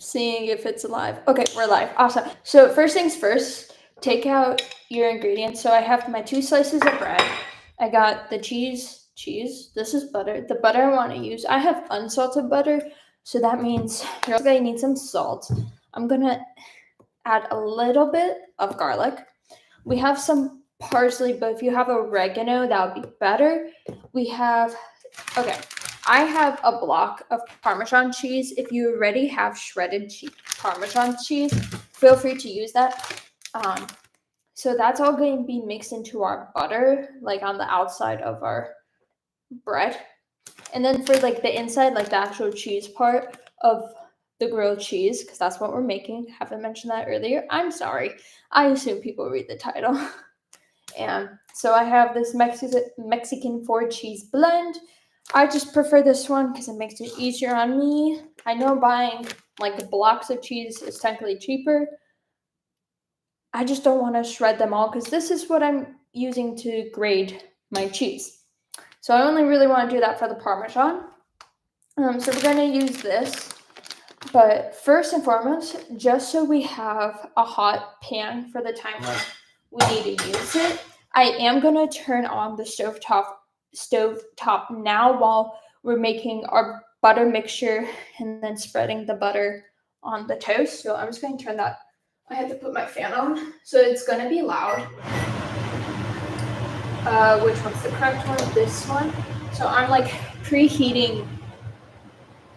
seeing if it's alive. Okay, we're live. Awesome. So first things first, take out your ingredients. So I have my 2 slices of bread. I got the cheese. This is butter. The butter I want to use, I have unsalted butter. So that means you're also going to need some salt. I'm going to add a little bit of garlic. We have some parsley, but if you have oregano, that would be better. I have a block of Parmesan cheese. If you already have shredded Parmesan cheese, feel free to use that. So that's all going to be mixed into our butter, like on the outside of our bread. And then for like the inside, like the actual cheese part of the grilled cheese, because that's what we're making. Haven't mentioned that earlier. I'm sorry. I assume people read the title. And so I have this Mexican 4-cheese blend. I just prefer this one because it makes it easier on me. I know buying like blocks of cheese is technically cheaper. I just don't want to shred them all because this is what I'm using to grade my cheese. So I only really want to do that for the Parmesan. So we're going to use this. But first and foremost, just so we have a hot pan for the time we need to use it, I am going to turn on the stovetop now while we're making our butter mixture and then spreading the butter on the toast. So I'm just going to turn that. I have to put my fan on. So it's going to be loud. Which one's the correct one? This one. So I'm like preheating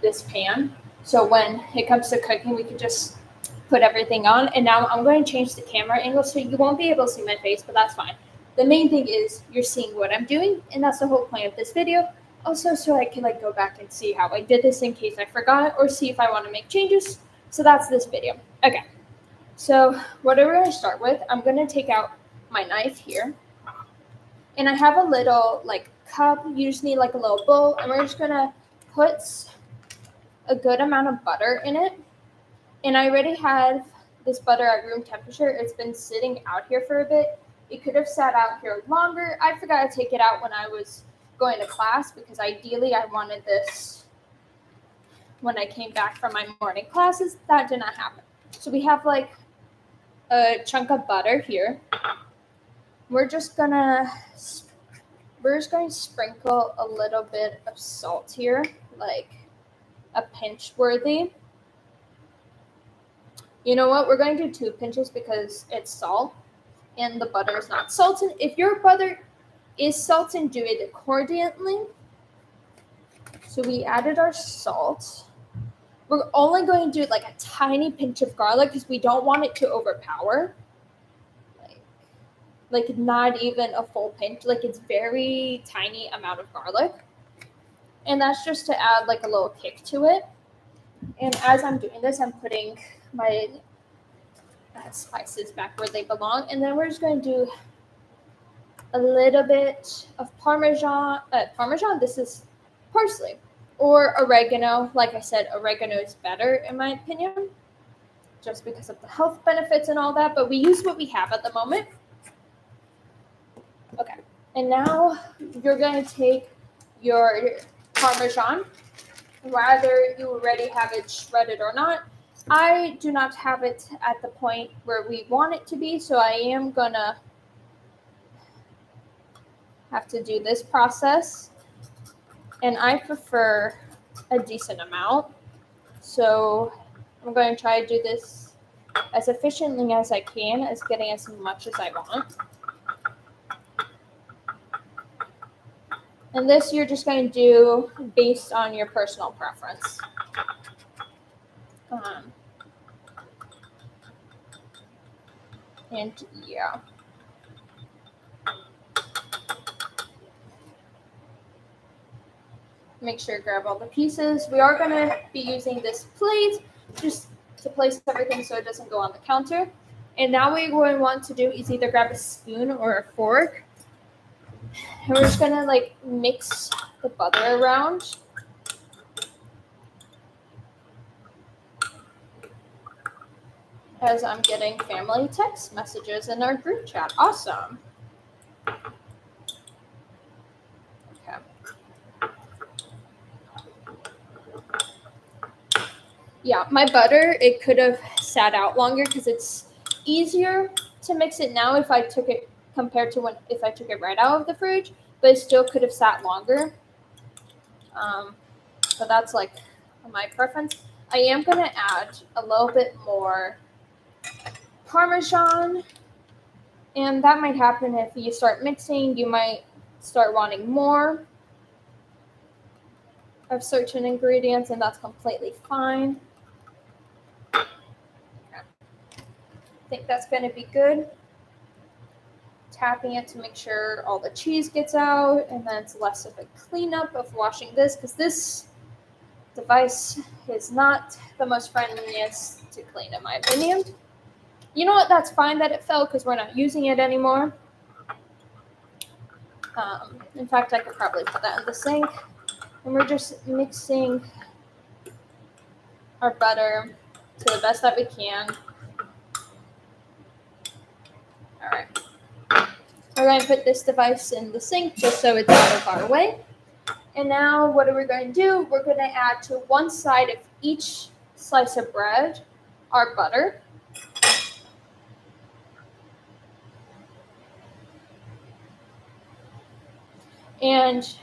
this pan. So when it comes to cooking, we can just put everything on. And now I'm going to change the camera angle so you won't be able to see my face, but that's fine. The main thing is you're seeing what I'm doing, and that's the whole point of this video. Also, so I can like go back and see how I did this in case I forgot or see if I want to make changes. So that's this video. Okay. So what we're going to start with, I'm going to take out my knife here. And I have a little like cup. You just need like a little bowl, and we're just going to put a good amount of butter in it. And I already had this butter at room temperature. It's been sitting out here for a bit. It could have sat out here longer. I forgot to take it out when I was going to class because ideally I wanted this when I came back from my morning classes. That did not happen. So we have like a chunk of butter here. We're just going to sprinkle a little bit of salt here, like a pinch worthy. You know what? We're going to do 2 pinches because it's salt and the butter is not salted. If your butter is salted, do it accordingly. So we added our salt. We're only going to do like a tiny pinch of garlic because we don't want it to overpower. Like not even a full pinch. Like it's very tiny amount of garlic. And that's just to add like a little kick to it. And as I'm doing this, I'm putting my spices back where they belong. And then we're just going to do a little bit of Parmesan. This is parsley or oregano. Like I said, oregano is better in my opinion, just because of the health benefits and all that. But we use what we have at the moment. Okay. And now you're going to take your Parmesan, whether you already have it shredded or not. I do not have it at the point where we want it to be, so I am gonna have to do this process. And I prefer a decent amount, so I'm going to try to do this as efficiently as I can, as getting as much as I want. And this you're just going to do based on your personal preference. And yeah. Make sure to grab all the pieces. We are going to be using this plate just to place everything so it doesn't go on the counter. And now what you're going to want to do is either grab a spoon or a fork. And we're just going to like mix the butter around. As I'm getting family text messages in our group chat. Awesome. Okay. Yeah, my butter, it could have sat out longer because it's easier to mix it now if I took it compared to when if I took it right out of the fridge, but it still could have sat longer. But that's like my preference. I am gonna add a little bit more Parmesan, and that might happen if you start mixing. You might start wanting more of certain ingredients, and that's completely fine. I think that's gonna be good. Tapping it to make sure all the cheese gets out, and then it's less of a cleanup of washing this, because this device is not the most friendliest to clean in my opinion. You know what, that's fine that it fell because we're not using it anymore. In fact, I could probably put that in the sink. And we're just mixing our butter to the best that we can. All right. We're going to put this device in the sink just so it's out of our way. And now what are we going to do? We're going to add to one side of each slice of bread our butter. And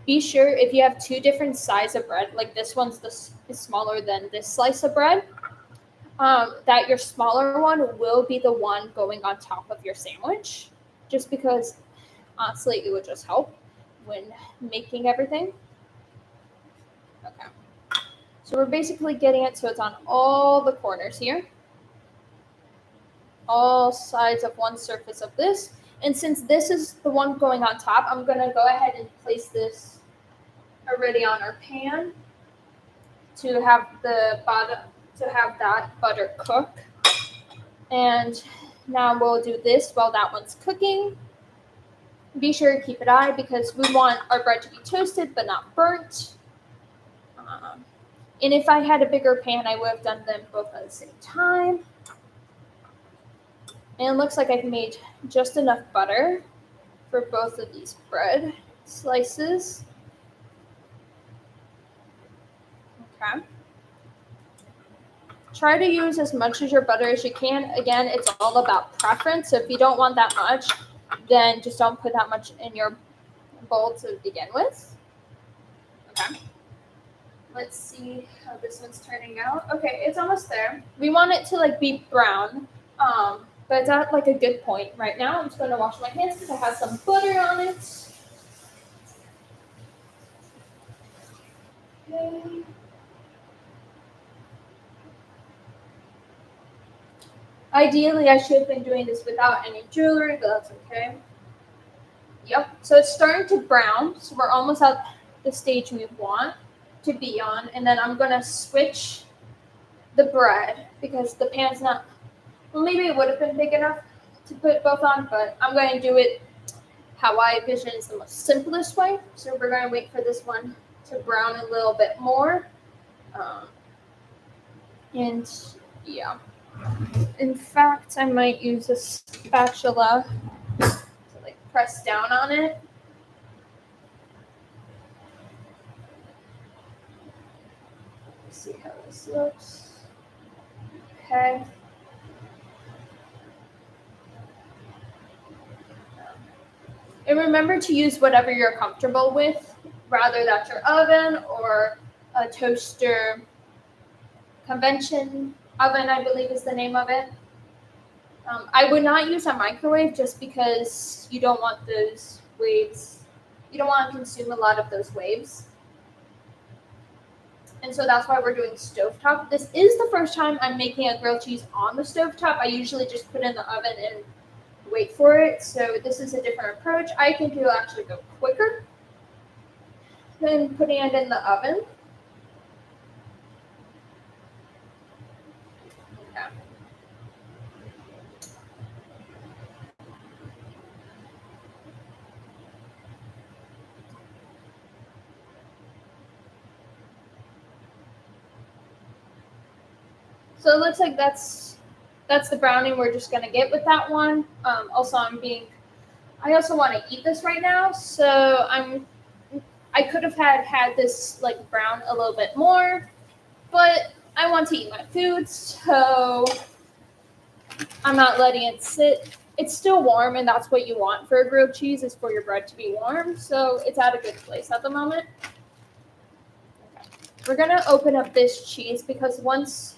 be sure if you have two different sizes of bread, like this one's is smaller than this slice of bread, that your smaller one will be the one going on top of your sandwich, just because honestly it would just help when making everything. Okay. So we're basically getting it so it's on all the corners here. All sides of one surface of this. And since this is the one going on top, I'm going to go ahead and place this already on our pan to have the bottom, to have that butter cook. And now we'll do this while that one's cooking. Be sure to keep an eye because we want our bread to be toasted but not burnt. And if I had a bigger pan, I would have done them both at the same time. And it looks like I've made just enough butter for both of these bread slices. Okay. Try to use as much of your butter as you can. Again, it's all about preference. So if you don't want that much, then just don't put that much in your bowl to begin with. Okay. Let's see how this one's turning out. Okay, it's almost there. We want it to like be brown. But it's at like a good point right now. I'm just going to wash my hands because I have some butter on it. Okay. Ideally, I should have been doing this without any jewelry, but that's okay. Yep, so it's starting to brown. So we're almost at the stage we want to be on. And then I'm going to switch the bread because the pan's not, well, maybe it would have been big enough to put both on, but I'm going to do it how I envision is the most simplest way. So we're going to wait for this one to brown a little bit more. And yeah. In fact, I might use a spatula to like press down on it. Let's see how this looks. Okay. And remember to use whatever you're comfortable with, rather that's your oven or a toaster convention oven, I believe is the name of it. I would not use a microwave just because you don't want those waves. You don't want to consume a lot of those waves. And so that's why we're doing stovetop. This is the first time I'm making a grilled cheese on the stovetop. I usually just put it in the oven and wait for it. So this is a different approach. I think it'll actually go quicker than putting it in the oven. Okay. So it looks like that's the browning we're just gonna get with that one. Also, I also want to eat this right now, so I could have had this like brown a little bit more, but I want to eat my food, so I'm not letting it sit. It's still warm, and that's what you want for a grilled cheese, is for your bread to be warm. So it's at a good place at the moment. Okay. We're gonna open up this cheese because once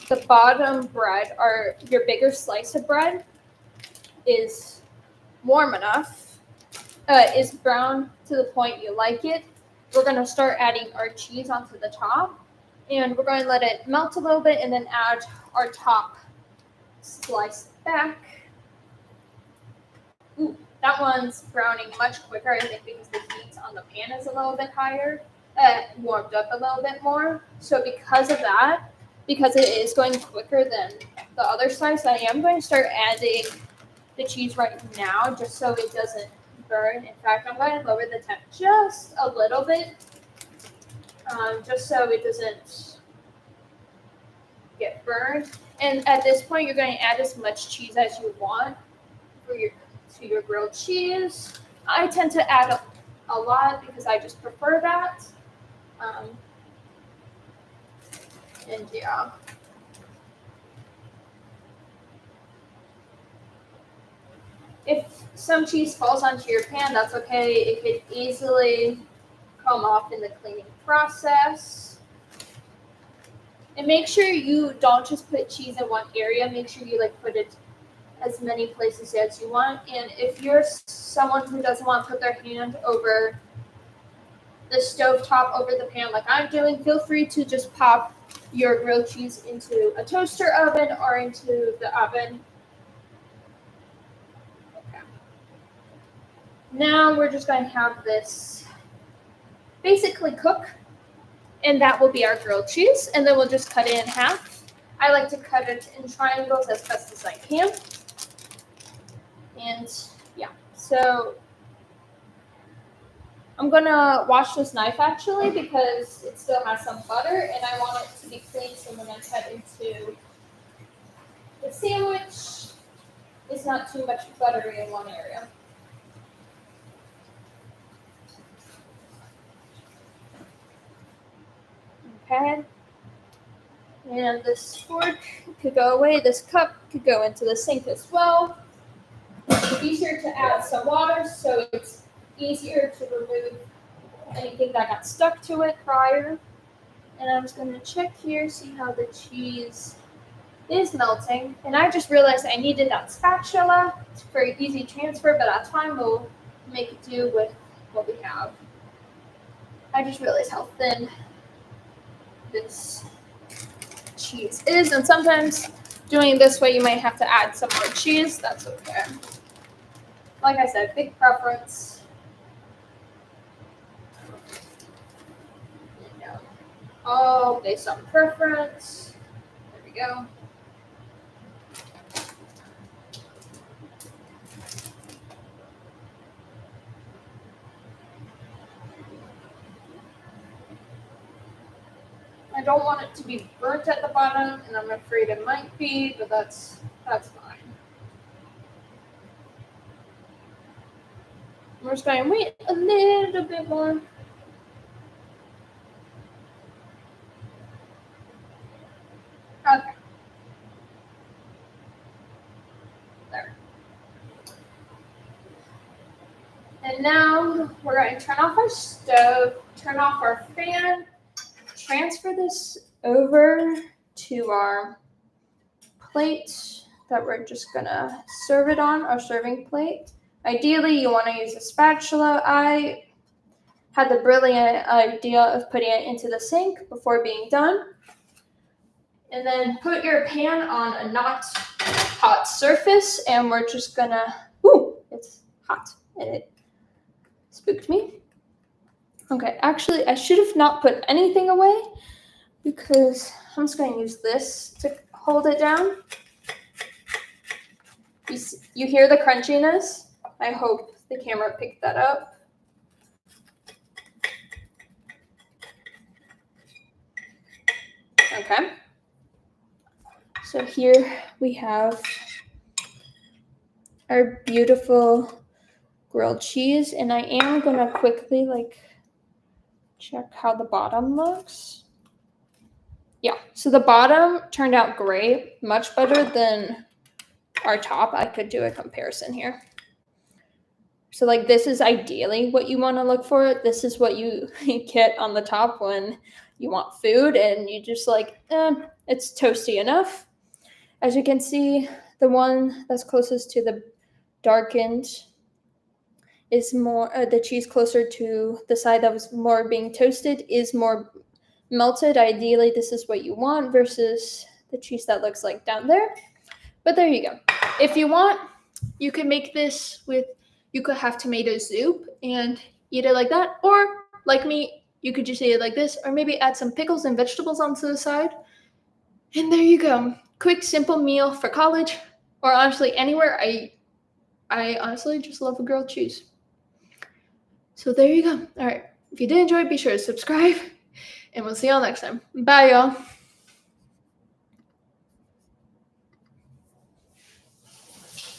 the bottom bread, or your bigger slice of bread, is warm enough, is brown to the point you like it, we're gonna start adding our cheese onto the top, and we're going to let it melt a little bit and then add our top slice back. Ooh, that one's browning much quicker, I think, because the heat on the pan is a little bit higher, warmed up a little bit more. So because of that, because it is going quicker than the other slice, I am going to start adding the cheese right now, just so it doesn't burn. In fact, I'm going to lower the temp just a little bit, just so it doesn't get burned. And at this point, you're going to add as much cheese as you want to your grilled cheese. I tend to add a lot because I just prefer that. And yeah. If some cheese falls onto your pan, that's okay. It could easily come off in the cleaning process. And make sure you don't just put cheese in one area. Make sure you put it as many places as you want. And if you're someone who doesn't want to put their hand over the stovetop, over the pan like I'm doing, feel free to just pop your grilled cheese into a toaster oven or into the oven. Okay. Now we're just going to have this basically cook, and that will be our grilled cheese, and then we'll just cut it in half. I like to cut it in triangles as best as I can. And yeah, so I'm gonna wash this knife actually because it still has some butter and I want it to be clean, so when I cut into the sandwich, it's not too much butter in one area. Okay. And this fork could go away. This cup could go into the sink as well. It's easier to add some water, so it's easier to remove anything that got stuck to it prior. And I'm just going to check here, see how the cheese is melting. And I just realized I needed that spatula for easy transfer, but that's fine. We'll make it do with what we have. I just realized how thin this cheese is, and sometimes doing it this way you might have to add some more cheese. That's okay. Like I said, big preference. All based on preference. There we go. I don't want it to be burnt at the bottom, and I'm afraid it might be, but that's fine. We're just going to wait a little bit more. Okay. There. And now we're going to turn off our stove, turn off our fan, transfer this over to our plate that we're just going to serve it on, our serving plate. Ideally, you want to use a spatula. I had the brilliant idea of putting it into the sink before being done. And then put your pan on a not hot surface, and we're just gonna, it's hot, and it spooked me. Okay, actually, I should have not put anything away because I'm just going to use this to hold it down. You hear the crunchiness? I hope the camera picked that up. Okay. So here we have our beautiful grilled cheese, and I am going to quickly check how the bottom looks. Yeah, so the bottom turned out great, much better than our top. I could do a comparison here. So like this is ideally what you want to look for. This is what you get on the top when you want food and you just like, it's toasty enough. As you can see, the one that's closest to the darkened is more, the cheese closer to the side that was more being toasted is more melted. Ideally, this is what you want versus the cheese that looks like down there. But there you go. If you want, you can make this with, you could have tomato soup and eat it like that. Or like me, you could just eat it like this, or maybe add some pickles and vegetables onto the side. And there you go. Quick, simple meal for college, or honestly anywhere. I honestly just love a grilled cheese. So there you go. All right. If you did enjoy, be sure to subscribe, and we'll see y'all next time. Bye, y'all.